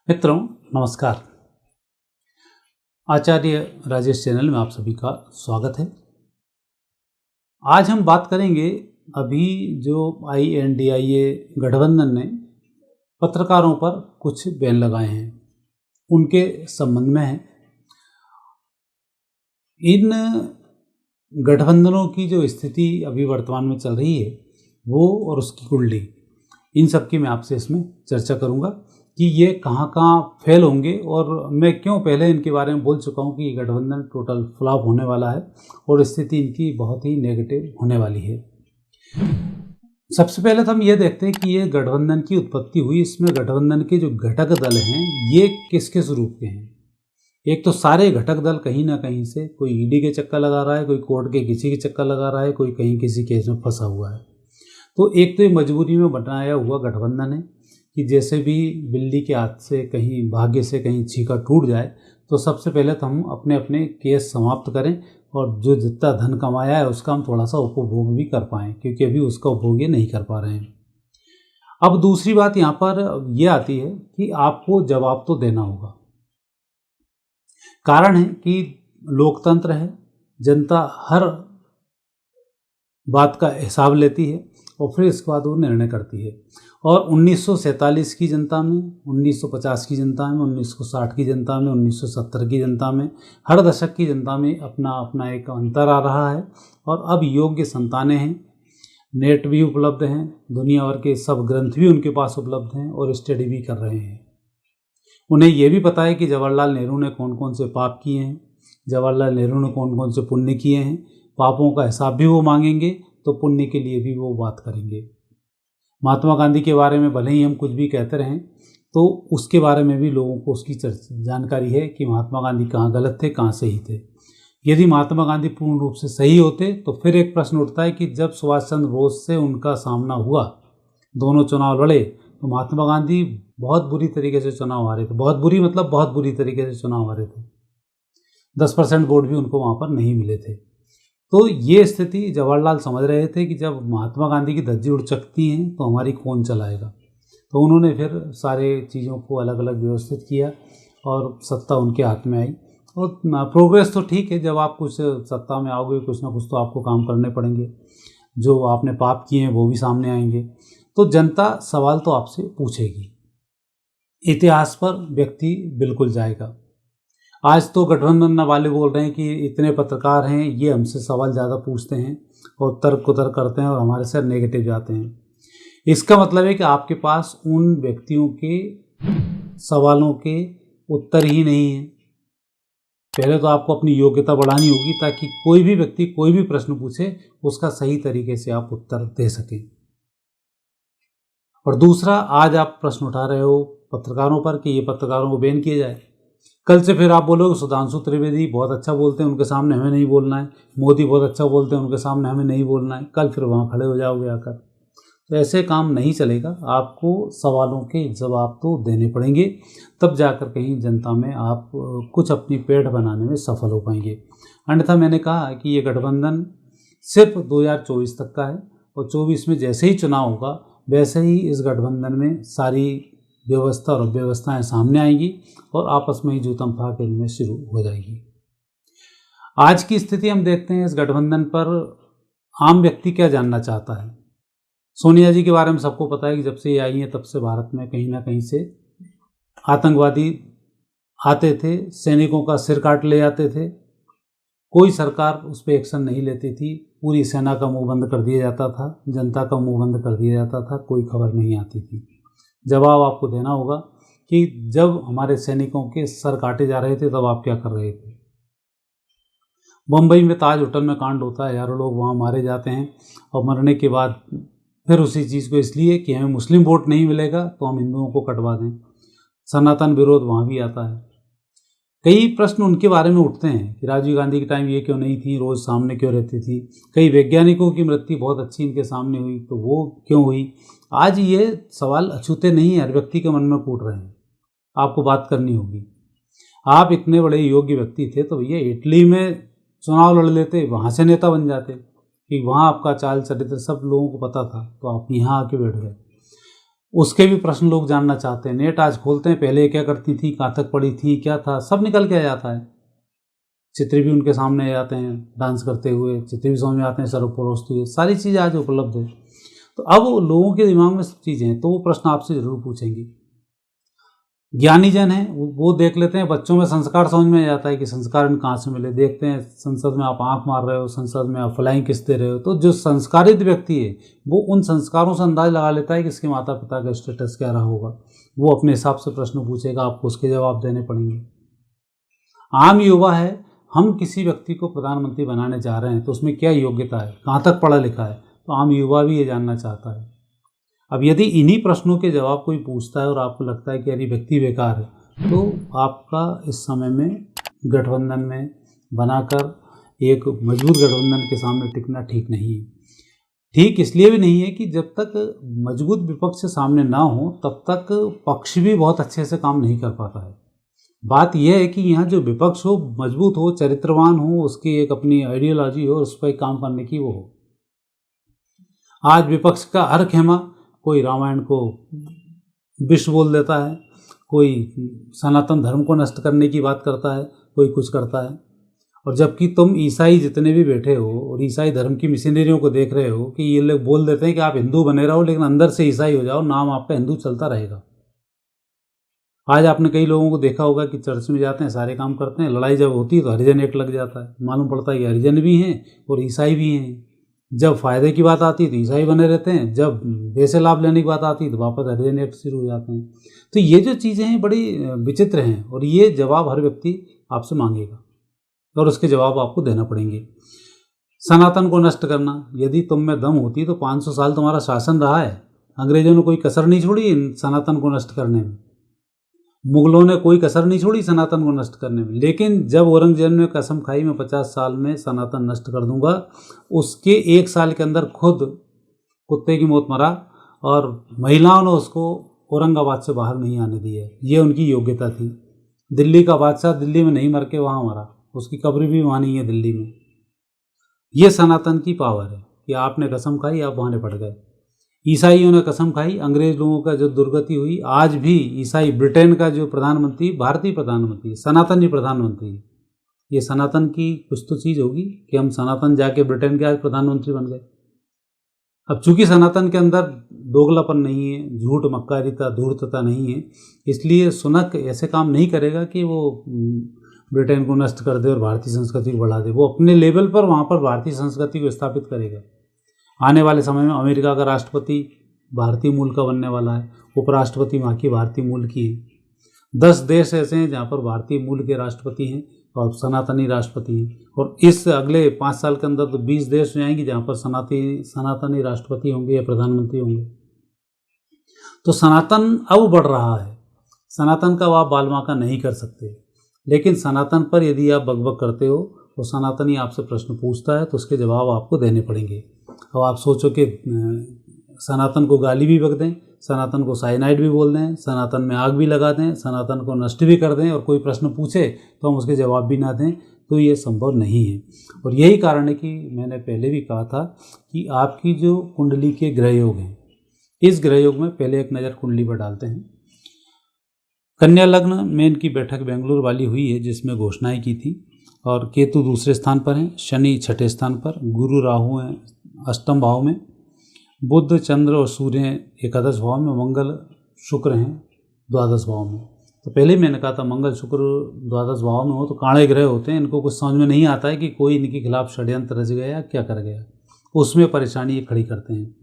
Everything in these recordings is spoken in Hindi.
मित्रों नमस्कार। आचार्य राजेश चैनल में आप सभी का स्वागत है। आज हम बात करेंगे अभी जो INDIA गठबंधन ने पत्रकारों पर कुछ बैन लगाए हैं उनके संबंध में है। इन गठबंधनों की जो स्थिति अभी वर्तमान में चल रही है वो और उसकी कुंडली, इन सब की मैं आपसे इसमें चर्चा करूंगा कि ये कहाँ कहाँ फेल होंगे और मैं क्यों पहले इनके बारे में बोल चुका हूँ कि ये गठबंधन टोटल फ्लॉप होने वाला है और स्थिति इनकी बहुत ही नेगेटिव होने वाली है। सबसे पहले तो हम ये देखते हैं कि ये गठबंधन की उत्पत्ति हुई, इसमें गठबंधन के जो घटक दल हैं ये किस किस रूप के हैं। एक तो सारे घटक दल कहीं ना कहीं से, कोई ईडी के चक्कर लगा रहा है, कोई कोर्ट के किसी के चक्कर लगा रहा है, कोई कहीं किसी केस में फंसा हुआ है। तो एक तो ये मजबूरी में बनाया हुआ गठबंधन है कि जैसे भी बिल्ली के हाथ से कहीं भाग्य से कहीं छीका टूट जाए तो सबसे पहले तो हम अपने अपने केस समाप्त करें और जो जितना धन कमाया है उसका हम थोड़ा सा उपभोग भी कर पाएँ, क्योंकि अभी उसका उपभोग ये नहीं कर पा रहे हैं। अब दूसरी बात यहाँ पर यह आती है कि आपको जवाब तो देना होगा। कारण है कि लोकतंत्र है, जनता हर बात का हिसाब लेती है और फिर इसके बाद वो निर्णय करती है। और 1947 की जनता में, 1950 की जनता में, 1960 की जनता में, 1970 की जनता में, हर दशक की जनता में अपना अपना एक अंतर आ रहा है। और अब योग्य संतानें हैं, नेट भी उपलब्ध हैं, दुनिया भर के सब ग्रंथ भी उनके पास उपलब्ध हैं और स्टडी भी कर रहे हैं। उन्हें यह भी पता है कि जवाहरलाल नेहरू ने कौन कौन से पाप किए हैं, जवाहरलाल नेहरू ने कौन कौन से पुण्य किए हैं। पापों का हिसाब भी वो मांगेंगे तो पुण्य के लिए भी वो बात करेंगे। महात्मा गांधी के बारे में भले ही हम कुछ भी कहते रहें तो उसके बारे में भी लोगों को उसकी जानकारी है कि महात्मा गांधी कहाँ गलत थे, कहाँ सही थे। यदि महात्मा गांधी पूर्ण रूप से सही होते तो फिर एक प्रश्न उठता है कि जब सुभाष चंद्र बोस से उनका सामना हुआ, दोनों चुनाव लड़े, तो महात्मा गांधी बहुत बुरी तरीके से चुनाव हारे थे। बहुत बुरी मतलब बहुत बुरी तरीके से चुनाव हारे थे। 10% वोट भी उनको वहाँ पर नहीं मिले थे। तो ये स्थिति जवाहरलाल समझ रहे थे कि जब महात्मा गांधी की धज्जी उड़ सकती हैं तो हमारी कौन चलाएगा। तो उन्होंने फिर सारे चीज़ों को अलग अलग व्यवस्थित किया और सत्ता उनके हाथ में आई। और प्रोग्रेस तो ठीक है, जब आप कुछ सत्ता में आओगे कुछ ना कुछ तो आपको काम करने पड़ेंगे, जो आपने पाप किए हैं वो भी सामने आएंगे। तो जनता सवाल तो आपसे पूछेगी, इतिहास पर व्यक्ति बिल्कुल जाएगा। आज तो गठबंधन वाले बोल रहे हैं कि इतने पत्रकार हैं, ये हमसे सवाल ज़्यादा पूछते हैं और तर्क कुतर्क करते हैं और हमारे से नेगेटिव जाते हैं। इसका मतलब है कि आपके पास उन व्यक्तियों के सवालों के उत्तर ही नहीं है। पहले तो आपको अपनी योग्यता बढ़ानी होगी ताकि कोई भी व्यक्ति कोई भी प्रश्न पूछे उसका सही तरीके से आप उत्तर दे सकें। और दूसरा, आज आप प्रश्न उठा रहे हो पत्रकारों पर कि ये पत्रकारों को बैन किया जाए। कल से फिर आप बोलोगे सुधांशु त्रिवेदी बहुत अच्छा बोलते हैं, उनके सामने हमें नहीं बोलना है, मोदी बहुत अच्छा बोलते हैं, उनके सामने हमें नहीं बोलना है। कल फिर वहाँ खड़े हो जाओगे आकर। तो ऐसे काम नहीं चलेगा। आपको सवालों के जवाब तो देने पड़ेंगे, तब जाकर कहीं जनता में आप कुछ अपनी पेड़ बनाने में सफल हो पाएंगे। अन्यथा मैंने कहा कि ये गठबंधन सिर्फ 2024 तक का है और 24 में जैसे ही चुनाव होगा वैसे ही इस गठबंधन में सारी व्यवस्था और अव्यवस्थाएं सामने आएंगी और आपस में ही जूतम फाड़ खेलने शुरू हो जाएगी। आज की स्थिति हम देखते हैं इस गठबंधन पर आम व्यक्ति क्या जानना चाहता है। सोनिया जी के बारे में सबको पता है कि जब से ये आई हैं तब से भारत में कहीं ना कहीं से आतंकवादी आते थे, सैनिकों का सिर काट ले जाते थे। कोई सरकार उस पर एक्शन नहीं लेती थी, पूरी सेना का मुंह बंद कर दिया जाता था, जनता का मुंह बंद कर दिया जाता था, कोई खबर नहीं आती थी। जवाब आपको देना होगा कि जब हमारे सैनिकों के सर काटे जा रहे थे तब आप क्या कर रहे थे। बम्बई में ताज होटल में कांड होता है, हज़ारों लोग वहाँ मारे जाते हैं और मरने के बाद फिर उसी चीज़ को इसलिए कि हमें मुस्लिम वोट नहीं मिलेगा तो हम हिंदुओं को कटवा दें। सनातन विरोध वहाँ भी आता है। कई प्रश्न उनके बारे में उठते हैं कि राजीव गांधी के टाइम ये क्यों नहीं थी, रोज़ सामने क्यों रहती थी। कई वैज्ञानिकों की मृत्यु बहुत अच्छी इनके सामने हुई तो वो क्यों हुई। आज ये सवाल अछूते नहीं है, हर व्यक्ति के मन में फूट रहे हैं। आपको बात करनी होगी। आप इतने बड़े योग्य व्यक्ति थे तो भैया इटली में चुनाव लड़ लेते, वहाँ से नेता बन जाते, कि वहाँ आपका चाल चरित्र सब लोगों को पता था, तो आप यहाँ आके बैठ गए। उसके भी प्रश्न लोग जानना चाहते हैं। नेट आज खोलते हैं, पहले क्या करती थी, कहाँ तक पढ़ी थी, क्या था, सब निकल के आ जाता है। चित्र भी उनके सामने आ जाते हैं, डांस करते हुए चित्र भी समझ में आते हैं, सर परोसते हुए, सारी चीज़ें आज उपलब्ध है। तो अब लोगों के दिमाग में सब चीज़ें हैं, तो वो प्रश्न आपसे ज़रूर पूछेंगे। ज्ञानी जन हैं वो देख लेते हैं, बच्चों में संस्कार समझ में आ जाता है कि संस्कार इन कहाँ से मिले। देखते हैं संसद में आप आंख मार रहे हो, संसद में आप फ्लाइंग किस दे रहे हो, तो जो संस्कारित व्यक्ति है वो उन संस्कारों से अंदाज लगा लेता है कि इसके माता पिता का स्टेटस क्या रहा होगा। वो अपने हिसाब से प्रश्न पूछेगा, आपको उसके जवाब देने पड़ेंगे। आम युवा है, हम किसी व्यक्ति को प्रधानमंत्री बनाने जा रहे हैं तो उसमें क्या योग्यता है, कहाँ तक पढ़ा लिखा है, तो आम युवा भी ये जानना चाहता है। अब यदि इन्हीं प्रश्नों के जवाब कोई पूछता है और आपको लगता है कि अरे व्यक्ति बेकार है, तो आपका इस समय में गठबंधन में बनाकर एक मजबूत गठबंधन के सामने टिकना ठीक नहीं है। ठीक इसलिए भी नहीं है कि जब तक मजबूत विपक्ष सामने ना हो तब तक पक्ष भी बहुत अच्छे से काम नहीं कर पाता है। बात यह है कि यहाँ जो विपक्ष हो मजबूत हो, चरित्रवान हो, उसकी एक अपनी आइडियोलॉजी हो, उस पर काम करने की वो हो। आज विपक्ष का हर खेमा, कोई रामायण को विष बोल देता है, कोई सनातन धर्म को नष्ट करने की बात करता है, कोई कुछ करता है। और जबकि तुम ईसाई जितने भी बैठे हो और ईसाई धर्म की मिशनरियों को देख रहे हो कि ये लोग बोल देते हैं कि आप हिंदू बने रहो लेकिन अंदर से ईसाई हो जाओ, नाम आपका हिंदू चलता रहेगा। आज आपने कई लोगों को देखा होगा कि चर्च में जाते हैं, सारे काम करते हैं, लड़ाई जब होती है तो हरिजन एक्ट लग जाता है। मालूम पड़ता है कि हरिजन भी हैं और ईसाई भी हैं। जब फ़ायदे की बात आती है तो ईसाई बने रहते हैं, जब वैसे लाभ लेने की बात आती है तो वापस हरिजन एक्ट शुरू हो जाते हैं। तो ये जो चीज़ें हैं बड़ी विचित्र हैं और ये जवाब हर व्यक्ति आपसे मांगेगा और उसके जवाब आपको देना पड़ेंगे। सनातन को नष्ट करना, यदि तुम में दम होती तो 500 साल तुम्हारा शासन रहा है, अंग्रेजों ने कोई कसर नहीं छोड़ी इन सनातन को नष्ट करने में, मुगलों ने कोई कसर नहीं छोड़ी सनातन को नष्ट करने में। लेकिन जब औरंगजेब ने कसम खाई मैं 50 साल में सनातन नष्ट कर दूंगा, उसके 1 साल के अंदर खुद कुत्ते की मौत मरा और महिलाओं ने उसको औरंगाबाद से बाहर नहीं आने दिया। ये उनकी योग्यता थी। दिल्ली का बादशाह दिल्ली में नहीं मर के वहाँ मरा, उसकी कब्र भी वहाँ नहीं है दिल्ली में। ये सनातन की पावर है कि आपने कसम खाई, आप वहाँ निपट गए। ईसाइयों ने कसम खाई, अंग्रेज लोगों का जो दुर्गति हुई, आज भी ईसाई, ब्रिटेन का जो प्रधानमंत्री भारतीय प्रधानमंत्री, सनातनी प्रधानमंत्री, ये सनातन की कुछ तो चीज़ होगी कि हम सनातन जाके ब्रिटेन के आज प्रधानमंत्री बन गए। अब चूंकि सनातन के अंदर दोगलापन नहीं है, झूठ मक्कारिता धूर्तता नहीं है, इसलिए सुनक ऐसे काम नहीं करेगा कि वो ब्रिटेन को नष्ट कर दे और भारतीय संस्कृति को बढ़ा दे। वो अपने लेवल पर वहाँ पर भारतीय संस्कृति को स्थापित करेगा। आने वाले समय में अमेरिका का राष्ट्रपति भारतीय मूल का बनने वाला है, उपराष्ट्रपति वहाँ की भारतीय मूल की है। 10 देश ऐसे हैं जहाँ पर भारतीय मूल के राष्ट्रपति हैं और सनातनी राष्ट्रपति हैं, और इस अगले 5 साल के अंदर तो 20 देश हो जाएंगे जहाँ पर सनातनी राष्ट्रपति होंगे या प्रधानमंत्री होंगे। तो सनातन अब बढ़ रहा है। सनातन का आप बालमाका नहीं कर सकते, लेकिन सनातन पर यदि आप बकबक करते हो तो सनातनी आपसे प्रश्न पूछता है तो उसके जवाब आपको देने पड़ेंगे। अब आप सोचो कि सनातन को गाली भी बक दें, सनातन को साइनाइड भी बोल दें, सनातन में आग भी लगा दें, सनातन को नष्ट भी कर दें और कोई प्रश्न पूछे तो हम उसके जवाब भी ना दें, तो ये संभव नहीं है। और यही कारण है कि मैंने पहले भी कहा था कि आपकी जो कुंडली के ग्रह योग हैं, इस ग्रह योग में पहले एक नज़र कुंडली पर डालते हैं। कन्या लग्न में इनकी बैठक बेंगलुरु वाली हुई है जिसमें घोषणाएं की थी, और केतु दूसरे स्थान पर हैं, शनि छठे स्थान पर, गुरु राहु हैं अष्टम भाव में, बुध चंद्र और सूर्य हैं एकादश भाव में, मंगल शुक्र हैं द्वादश भाव में। तो पहले ही मैंने कहा था मंगल शुक्र द्वादश भाव में हो तो काणे ग्रह होते हैं, इनको कुछ समझ में नहीं आता है कि कोई इनके खिलाफ षड्यंत्र रच गया क्या कर गया, उसमें परेशानी ये खड़ी करते हैं।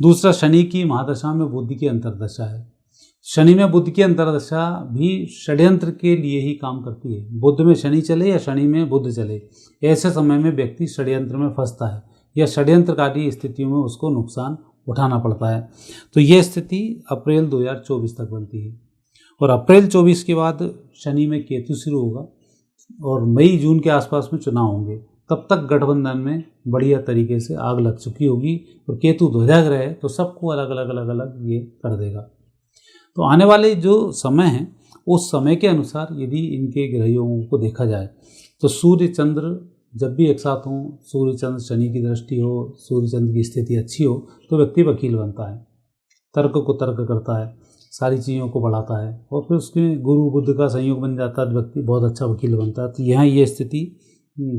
दूसरा, शनि की महादशा में बुध की अंतर्दशा है। शनि में बुध की अंतर्दशा भी षड्यंत्र के लिए ही काम करती है। बुध में शनि चले या शनि में बुध चले, ऐसे समय में व्यक्ति षड्यंत्र में फंसता है या षड्यंत्रकारी स्थितियों में उसको नुकसान उठाना पड़ता है। तो ये स्थिति अप्रैल 2024 तक बनती है, और अप्रैल 24 के बाद शनि में केतु शुरू होगा और मई जून के आसपास में चुनाव होंगे। तब तक गठबंधन में बढ़िया तरीके से आग लग चुकी होगी, और केतु ध्वजाग्रह है तो सबको अलग अलग ये कर देगा। तो आने वाले जो समय है उस समय के अनुसार यदि इनके ग्रहों को देखा जाए तो सूर्य चंद्र जब भी एक साथ हों, सूर्य चंद्र शनि की दृष्टि हो, सूर्य चंद्र की स्थिति अच्छी हो तो व्यक्ति वकील बनता है। तर्क को तर्क करता है, सारी चीज़ों को बढ़ाता है और फिर उसके गुरु बुद्ध का संयोग बन जाता है, व्यक्ति बहुत अच्छा वकील बनता है। तो यहाँ ये स्थिति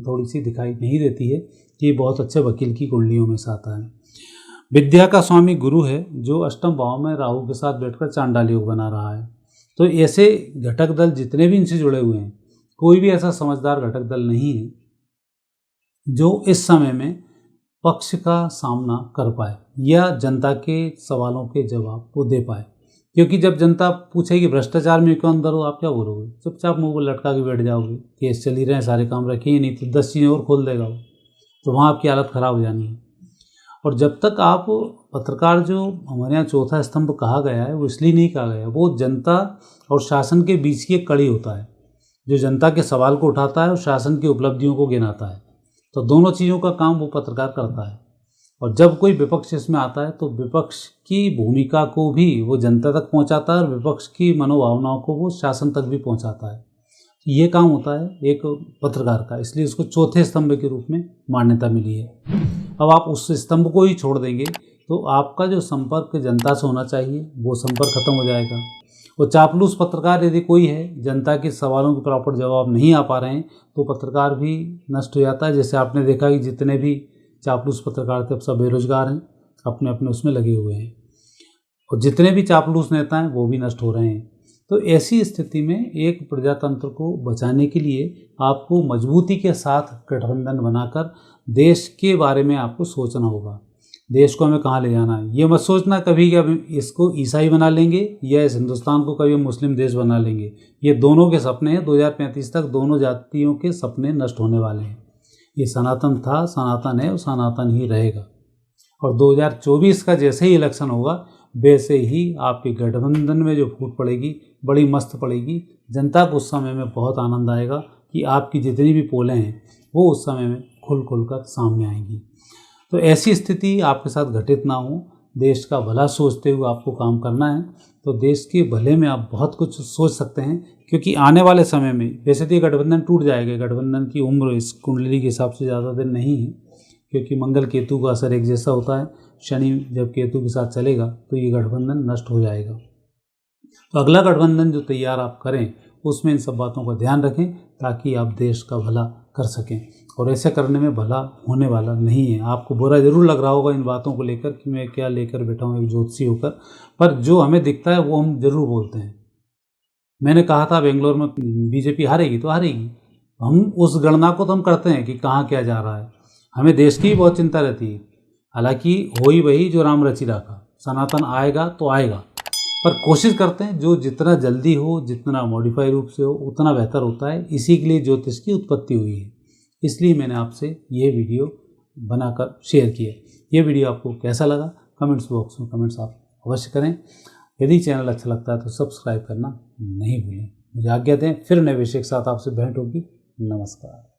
थोड़ी सी दिखाई नहीं देती है कि बहुत अच्छे वकील की कुंडलियों में से आता है। विद्या का स्वामी गुरु है जो अष्टम भाव में राहु के साथ बैठकर चांडाल योग बना रहा है। तो ऐसे घटक दल जितने भी इनसे जुड़े हुए हैं, कोई भी ऐसा समझदार घटक दल नहीं है जो इस समय में पक्ष का सामना कर पाए या जनता के सवालों के जवाब वो दे पाए। क्योंकि जब जनता पूछेगी भ्रष्टाचार में क्यों अंदर हो, आप क्या बोलोगे? चुपचाप मुंह को लटका के बैठ जाओगे, केस चल ही रहे हैं, सारे काम रखिए, नहीं तो 10 चीज़ें और खोल देगा वो, तो वहाँ आपकी हालत ख़राब हो जानी है। और जब तक आप पत्रकार, जो हमारे यहाँ चौथा स्तंभ कहा गया है, वो इसलिए नहीं कहा गया, वो जनता और शासन के बीच की एक कड़ी होता है जो जनता के सवाल को उठाता है और शासन की उपलब्धियों को गिनाता है। तो दोनों चीज़ों का काम वो पत्रकार करता है। और जब कोई विपक्ष इसमें आता है तो विपक्ष की भूमिका को भी वो जनता तक पहुंचाता है और विपक्ष की मनोभावनाओं को वो शासन तक भी पहुंचाता है। ये काम होता है एक पत्रकार का, इसलिए उसको चौथे स्तंभ के रूप में मान्यता मिली है। अब आप उस स्तंभ को ही छोड़ देंगे तो आपका जो संपर्क जनता से होना चाहिए वो संपर्क खत्म हो जाएगा। और चापलूस पत्रकार यदि कोई है, जनता के सवालों के प्रॉपर जवाब नहीं आ पा रहे हैं, तो पत्रकार भी नष्ट हो जाता है। जैसे आपने देखा कि जितने भी चापलूस पत्रकार थे अब सब बेरोजगार हैं, अपने अपने उसमें लगे हुए हैं, और जितने भी चापलूस नेता हैं वो भी नष्ट हो रहे हैं। तो ऐसी स्थिति में एक प्रजातंत्र को बचाने के लिए आपको मजबूती के साथ गठबंधन बनाकर देश के बारे में आपको सोचना होगा। देश को हमें कहाँ ले जाना है, ये मत सोचना कभी कि अब इसको ईसाई बना लेंगे या इस हिंदुस्तान को कभी मुस्लिम देश बना लेंगे। ये दोनों के सपने हैं। 2035 तक दोनों जातियों के सपने नष्ट होने वाले हैं। ये सनातन था, सनातन है और सनातन ही रहेगा। और 2024 का जैसे ही इलेक्शन होगा वैसे ही आपके गठबंधन में जो फूट पड़ेगी बड़ी मस्त पड़ेगी। जनता को उस समय में बहुत आनंद आएगा कि आपकी जितनी भी पोलें हैं वो उस समय में खुल कर सामने आएंगी। तो ऐसी स्थिति आपके साथ घटित ना हो, देश का भला सोचते हुए आपको काम करना है। तो देश के भले में आप बहुत कुछ सोच सकते हैं, क्योंकि आने वाले समय में वैसे तो ये गठबंधन टूट जाएगा। गठबंधन की उम्र इस कुंडली के हिसाब से ज़्यादा दिन नहीं है, क्योंकि मंगल केतु का असर एक जैसा होता है। शनि जब केतु के साथ चलेगा तो ये गठबंधन नष्ट हो जाएगा। तो अगला गठबंधन जो तैयार आप करें उसमें इन सब बातों का ध्यान रखें ताकि आप देश का भला कर सकें। और ऐसे करने में भला होने वाला नहीं है। आपको बुरा ज़रूर लग रहा होगा इन बातों को लेकर कि मैं क्या लेकर बैठा हूँ एक ज्योतिषी होकर, पर जो हमें दिखता है वो हम ज़रूर बोलते हैं। मैंने कहा था बेंगलोर में बीजेपी हारेगी तो हारेगी, हम उस गणना को तो हम करते हैं कि कहाँ क्या जा रहा है। हमें देश की भी बहुत चिंता रहती है। हालांकि हो ही वही जो राम रचि रखा, सनातन आएगा तो आएगा, पर कोशिश करते हैं जो जितना जल्दी हो, जितना मॉडिफाई रूप से हो उतना बेहतर होता है। इसी के लिए ज्योतिष की उत्पत्ति हुई है। इसलिए मैंने आपसे ये वीडियो बनाकर शेयर किया। ये वीडियो आपको कैसा लगा कमेंट्स बॉक्स में कमेंट्स आप अवश्य करें। यदि चैनल अच्छा लगता है तो सब्सक्राइब करना नहीं भूलें। मुझे आज्ञा दें, फिर नए विषय के साथ आपसे भेंट होगी। नमस्कार।